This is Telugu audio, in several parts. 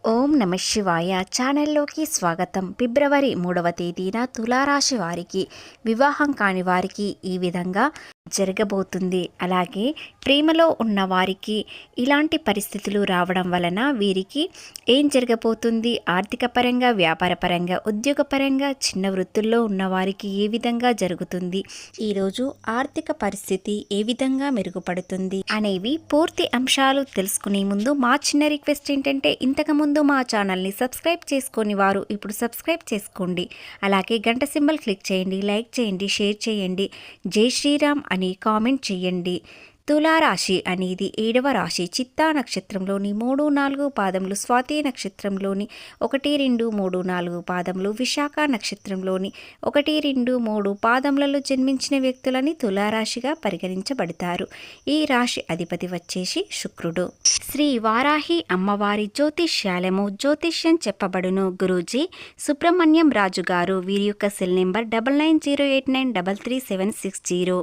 ఓం నమ శివాయ ఛానల్లోకి స్వాగతం. ఫిబ్రవరి 3వ తేదీన తులారాశి వారికి, వివాహం కాని వారికి ఈ విధంగా జరగబోతుంది. అలాగే ప్రేమలో ఉన్న వారికి ఇలాంటి పరిస్థితులు రావడం వలన వీరికి ఏం జరగబోతుంది, ఆర్థిక పరంగా, వ్యాపార పరంగా, ఉద్యోగపరంగా, చిన్న వృత్తుల్లో ఉన్న వారికి ఏ విధంగా జరుగుతుంది, ఈరోజు ఆర్థిక పరిస్థితి ఏ విధంగా మెరుగుపడుతుంది అనేవి పూర్తి అంశాలు తెలుసుకునే ముందు మా చిన్న రిక్వెస్ట్ ఏంటంటే, ఇంతకుముందు మా ఛానల్ని సబ్స్క్రైబ్ చేసుకొని వారు ఇప్పుడు సబ్స్క్రైబ్ చేసుకోండి. అలాగే గంట సింబల్ క్లిక్ చేయండి, లైక్ చేయండి, షేర్ చేయండి. జై శ్రీరామ్ అని కామెంట్ చేయండి. తులారాశి అనేది 7వ రాశి. చిత్తా నక్షత్రంలోని 3, 4 పాదములు, స్వాతి నక్షత్రంలోని 1, 2, 3, 4 పాదములు, విశాఖ నక్షత్రంలోని 1, 2, 3 పాదములలో జన్మించిన వ్యక్తులని తులారాశిగా పరిగణించబడతారు. ఈ రాశి అధిపతి వచ్చేసి శుక్రుడు. శ్రీ వారాహి అమ్మవారి జ్యోతిష్యాలము జ్యోతిష్యం చెప్పబడును. గురూజీ సుబ్రహ్మణ్యం రాజు గారు. వీరి యొక్క సెల్ నెంబర్ 9908933760.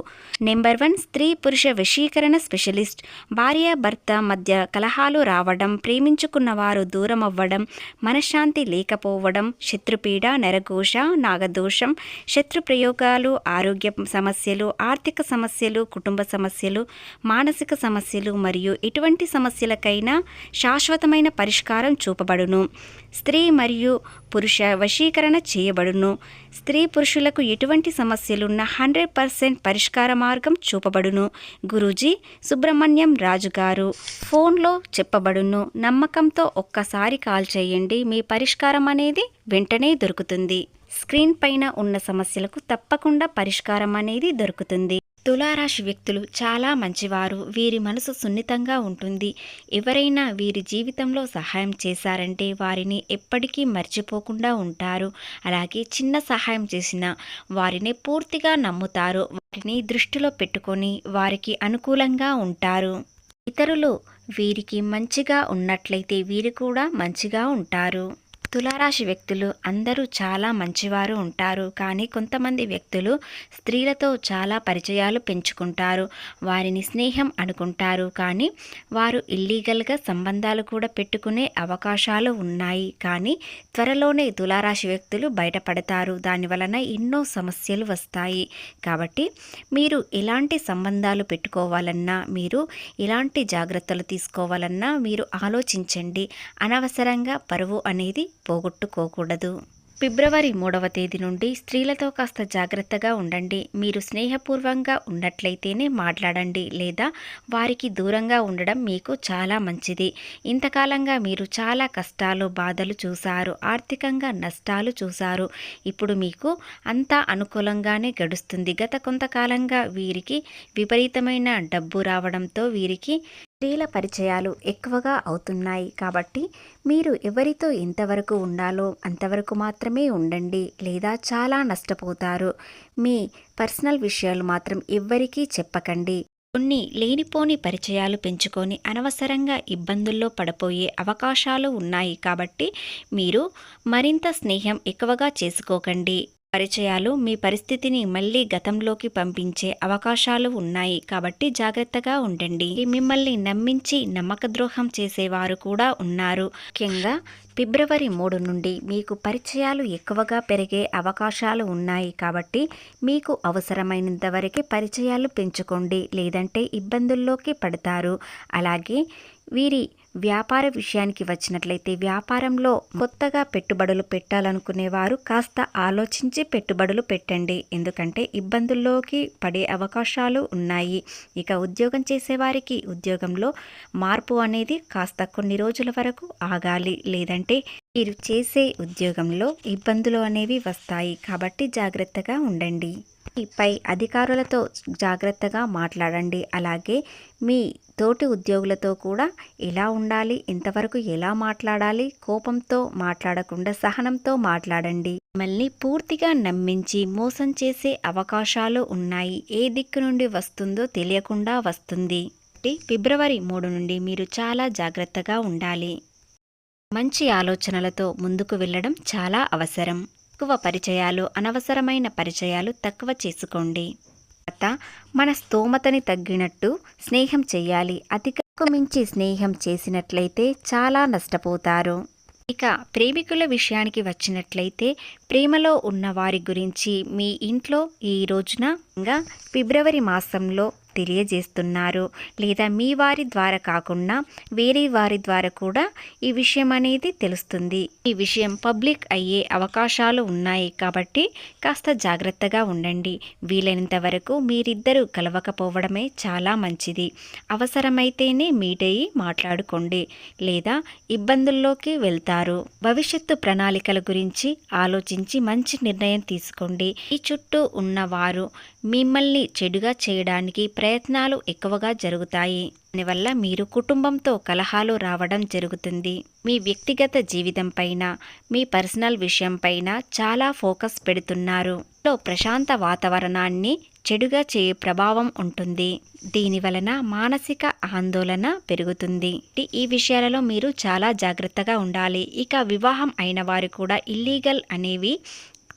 నెంబర్ 1 స్త్రీ పురుష వశీకరణ స్పెషలిస్ట్. భార్య భర్త మధ్య కలహాలు రావడం, ప్రేమించుకున్న వారు దూరం అవ్వడం, మనశ్శాంతి లేకపోవడం, శత్రుపీడ, నరఘోష, నాగదోషం, శత్రు ప్రయోగాలు, ఆరోగ్య సమస్యలు, ఆర్థిక సమస్యలు, కుటుంబ సమస్యలు, మానసిక సమస్యలు మరియు ఎటువంటి సమస్యలకైనా శాశ్వతమైన పరిష్కారం చూపబడును. స్త్రీ మరియు పురుష వశీకరణ చేయబడును. స్త్రీ పురుషులకు ఎటువంటి సమస్యలున్న 100% పరిష్కార మార్గం చూపబడును. గురూజీ సుబ్రహ్మణ్యం రాజు గారు. ఫోన్లో చెప్పబడును. నమ్మకంతో ఒక్కసారి కాల్ చేయండి, మీ పరిష్కారం అనేది వెంటనే దొరుకుతుంది. స్క్రీన్ పైన ఉన్న సమస్యలకు తప్పకుండా పరిష్కారం అనేది దొరుకుతుంది. తులారాశి వ్యక్తులు చాలా మంచివారు. వీరి మనసు సున్నితంగా ఉంటుంది. ఎవరైనా వీరి జీవితంలో సహాయం చేశారంటే వారిని ఎప్పటికీ మర్చిపోకుండా ఉంటారు. అలాగే చిన్న సహాయం చేసిన వారిని పూర్తిగా నమ్ముతారు. వారిని దృష్టిలో పెట్టుకొని వారికి అనుకూలంగా ఉంటారు. ఇతరులు వీరికి మంచిగా ఉన్నట్లయితే వీరు కూడా మంచిగా ఉంటారు. తులారాశి వ్యక్తులు అందరూ చాలా మంచివారు ఉంటారు. కానీ కొంతమంది వ్యక్తులు స్త్రీలతో చాలా పరిచయాలు పెంచుకుంటారు. వారిని స్నేహం అనుకుంటారు. కానీ వారు ఇల్లీగల్గా సంబంధాలు కూడా పెట్టుకునే అవకాశాలు ఉన్నాయి. కానీ త్వరలోనే తులారాశి వ్యక్తులు బయటపడతారు. దానివలన ఎన్నో సమస్యలు వస్తాయి. కాబట్టి మీరు ఎలాంటి సంబంధాలు పెట్టుకోవాలన్నా, మీరు ఎలాంటి జాగ్రత్తలు తీసుకోవాలన్నా మీరు ఆలోచించండి. అనవసరంగా పరువు అనేది పోగొట్టుకోకూడదు. ఫిబ్రవరి 3వ తేదీ నుండి స్త్రీలతో కాస్త జాగ్రత్తగా ఉండండి. మీరు స్నేహపూర్వంగా ఉన్నట్లయితేనే మాట్లాడండి, లేదా వారికి దూరంగా ఉండడం మీకు చాలా మంచిది. ఇంతకాలంగా మీరు చాలా కష్టాలు, బాధలు చూశారు. ఆర్థికంగా నష్టాలు చూశారు. ఇప్పుడు మీకు అంతా అనుకూలంగానే గడుస్తుంది. గత కొంతకాలంగా వీరికి విపరీతమైన డబ్బు రావడంతో వీరికి స్త్రీల పరిచయాలు ఎక్కువగా అవుతున్నాయి. కాబట్టి మీరు ఎవరితో ఎంతవరకు ఉండాలో అంతవరకు మాత్రమే ఉండండి, లేదా చాలా నష్టపోతారు. మీ పర్సనల్ విషయాలు మాత్రం ఎవ్వరికీ చెప్పకండి. కొన్ని లేనిపోని పరిచయాలు పెంచుకొని అనవసరంగా ఇబ్బందుల్లో పడిపోయే అవకాశాలు ఉన్నాయి. కాబట్టి మీరు మరింత స్నేహం ఎక్కువగా చేసుకోకండి. పరిచయాలు మీ పరిస్థితిని మళ్ళీ గతంలోకి పంపించే అవకాశాలు ఉన్నాయి. కాబట్టి జాగ్రత్తగా ఉండండి. మిమ్మల్ని నమ్మించి నమ్మకద్రోహం చేసేవారు కూడా ఉన్నారు. ముఖ్యంగా ఫిబ్రవరి 3 నుండి మీకు పరిచయాలు ఎక్కువగా పెరిగే అవకాశాలు ఉన్నాయి. కాబట్టి మీకు అవసరమైనంత వరకే పరిచయాలు పెంచుకోండి, లేదంటే ఇబ్బందుల్లోకి పడతారు. అలాగే వీరి వ్యాపార విషయానికి వచ్చినట్లయితే, వ్యాపారంలో కొత్తగా పెట్టుబడులు పెట్టాలనుకునేవారు కాస్త ఆలోచించి పెట్టుబడులు పెట్టండి. ఎందుకంటే ఇబ్బందుల్లోకి పడే అవకాశాలు ఉన్నాయి. ఇక ఉద్యోగం చేసేవారికి ఉద్యోగంలో మార్పు అనేది కాస్త కొన్ని రోజుల వరకు ఆగాలి, లేదంటే మీరు చేసే ఉద్యోగంలో ఇబ్బందులు అనేవి వస్తాయి. కాబట్టి జాగ్రత్తగా ఉండండి. పై అధికారులతో జాగ్రత్తగా మాట్లాడండి. అలాగే మీ తోటి ఉద్యోగులతో కూడా ఎలా ఉండాలి, ఎంతవరకు ఎలా మాట్లాడాలి, కోపంతో మాట్లాడకుండా సహనంతో మాట్లాడండి. మిమ్మల్ని పూర్తిగా నమ్మించి మోసం చేసే అవకాశాలు ఉన్నాయి. ఏ దిక్కు నుండి వస్తుందో తెలియకుండా వస్తుంది. ఫిబ్రవరి 3 నుండి మీరు చాలా జాగ్రత్తగా ఉండాలి. మంచి ఆలోచనలతో ముందుకు వెళ్ళడం చాలా అవసరం. ఎక్కువ పరిచయాలు, అనవసరమైన పరిచయాలు తక్కువ చేసుకోండి. మన స్తోమతని తగ్గినట్టు స్నేహం చెయ్యాలి. అతిగా మించి స్నేహం చేసినట్లయితే చాలా నష్టపోతారు. ఇక ప్రేమికుల విషయానికి వచ్చినట్లయితే ప్రేమలో ఉన్న వారి గురించి మీ ఇంట్లో ఈ రోజున ఇంకా ఫిబ్రవరి మాసంలో తెలియజేస్తున్నారు, లేదా మీ వారి ద్వారా కాకుండా వేరే వారి ద్వారా కూడా ఈ విషయం అనేది తెలుస్తుంది. ఈ విషయం పబ్లిక్ అయ్యే అవకాశాలు ఉన్నాయి కాబట్టి కాస్త జాగ్రత్తగా ఉండండి. వీలైనంత వరకు మీరిద్దరూ కలవకపోవడమే చాలా మంచిది. అవసరమైతేనే మీట్ అయ్యి మాట్లాడుకోండి, లేదా ఇబ్బందుల్లోకి వెళ్తారు. భవిష్యత్తు ప్రణాళికల గురించి ఆలోచించి మంచి నిర్ణయం తీసుకోండి. ఈ చుట్టూ ఉన్నవారు మిమ్మల్ని చెడుగా చేయడానికి ప్రయత్నాలు ఎక్కువగా జరుగుతాయి. దానివల్ల మీరు కుటుంబంతో కలహాలు రావడం జరుగుతుంది. మీ వ్యక్తిగత జీవితం పైన, మీ పర్సనల్ విషయం పైన చాలా ఫోకస్ పెడుతున్నారు. ప్రశాంత వాతావరణాన్ని చెడుగా చేయే ప్రభావం ఉంటుంది. దీని వలన మానసిక ఆందోళన పెరుగుతుంది. ఈ విషయాలలో మీరు చాలా జాగ్రత్తగా ఉండాలి. ఇక వివాహం అయిన వారు కూడా ఇల్లీగల్ అనేవి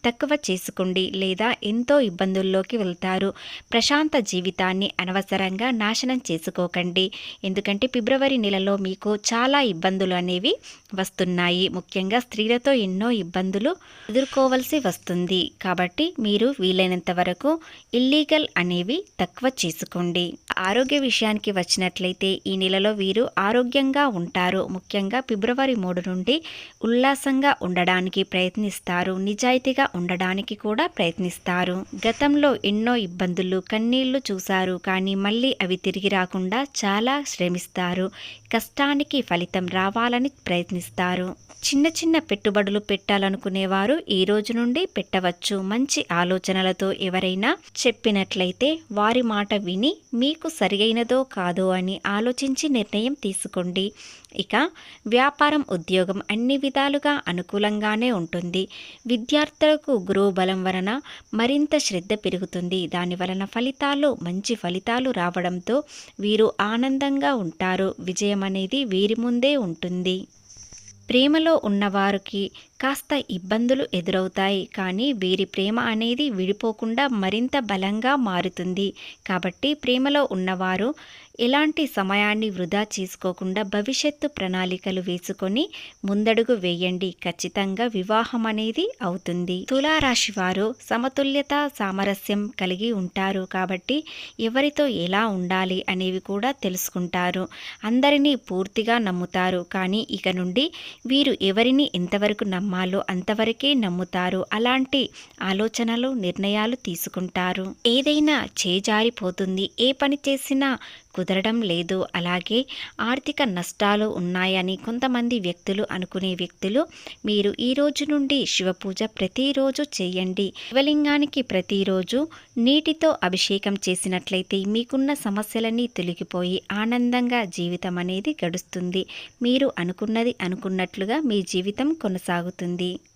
తక్కువ చేసుకోండి, లేదా ఎంతో ఇబ్బందుల్లోకి వెళ్తారు. ప్రశాంత జీవితాన్ని అనవసరంగా నాశనం చేసుకోకండి. ఎందుకంటే ఫిబ్రవరి నెలలో మీకు చాలా ఇబ్బందులు అనేవి వస్తున్నాయి. ముఖ్యంగా స్త్రీలతో ఎన్నో ఇబ్బందులు ఎదుర్కోవలసి వస్తుంది. కాబట్టి మీరు వీలైనంత వరకు ఇల్లీగల్ అనేవి తక్కువ చేసుకోండి. ఆరోగ్య విషయానికి వచ్చినట్లయితే ఈ నెలలో వీరు ఆరోగ్యంగా ఉంటారు. ముఖ్యంగా ఫిబ్రవరి 3 నుండి ఉల్లాసంగా ఉండడానికి ప్రయత్నిస్తారు. నిజాయితీగా ఉండడానికి కూడా ప్రయత్నిస్తారు. గతంలో ఎన్నో ఇబ్బందులు, కన్నీళ్లు చూశారు, కానీ మళ్ళీ అవి తిరిగి రాకుండా చాలా శ్రమిస్తారు. కష్టానికి ఫలితం రావాలని ప్రయత్నిస్తారు. చిన్న చిన్న పెట్టుబడులు పెట్టాలనుకునేవారు ఈ రోజు నుండి పెట్టవచ్చు. మంచి ఆలోచనలతో ఎవరైనా చెప్పినట్లయితే వారి మాట విని మీకు సరియైనదో కాదో అని ఆలోచించి నిర్ణయం తీసుకోండి. ఇక వ్యాపారం, ఉద్యోగం అన్ని విధాలుగా అనుకూలంగానే ఉంటుంది. విద్యార్థులకు గురువు బలం వలన మరింత శ్రద్ధ పెరుగుతుంది. దాని వలన మంచి ఫలితాలు రావడంతో వీరు ఆనందంగా ఉంటారు. విజయం అనేది వీరి ముందే ఉంటుంది. ప్రేమలో ఉన్నవారికి కాస్త ఇబ్బందులు ఎదురవుతాయి, కానీ వీరి ప్రేమ అనేది విడిపోకుండా మరింత బలంగా మారుతుంది. కాబట్టి ప్రేమలో ఉన్నవారు ఎలాంటి సమయాన్ని వృధా చేసుకోకుండా భవిష్యత్తు ప్రణాళికలు వేసుకొని ముందడుగు వేయండి. ఖచ్చితంగా వివాహం అనేది అవుతుంది. తులారాశి వారు సమతుల్యత, సామరస్యం కలిగి ఉంటారు. కాబట్టి ఎవరితో ఎలా ఉండాలి అనేవి కూడా తెలుసుకుంటారు. అందరినీ పూర్తిగా నమ్ముతారు, కానీ ఇక నుండి వీరు ఎవరిని ఎంతవరకు నమ్మాలో అంతవరకే నమ్ముతారు. అలాంటి ఆలోచనలు, నిర్ణయాలు తీసుకుంటారు. ఏదైనా చేజారిపోతుంది, ఏ పని చేసినా కుదరడం లేదు, అలాగే ఆర్థిక నష్టాలు ఉన్నాయని కొంతమంది వ్యక్తులు అనుకునే వ్యక్తులు మీరు ఈ రోజు నుండి శివపూజ ప్రతిరోజు చేయండి. శివలింగానికి ప్రతిరోజు నీటితో అభిషేకం చేసినట్లయితే మీకున్న సమస్యలన్నీ తొలగిపోయి ఆనందంగా జీవితం అనేది గడుస్తుంది. మీరు అనుకున్నది అనుకున్నట్లుగా మీ జీవితం కొనసాగుతుంది.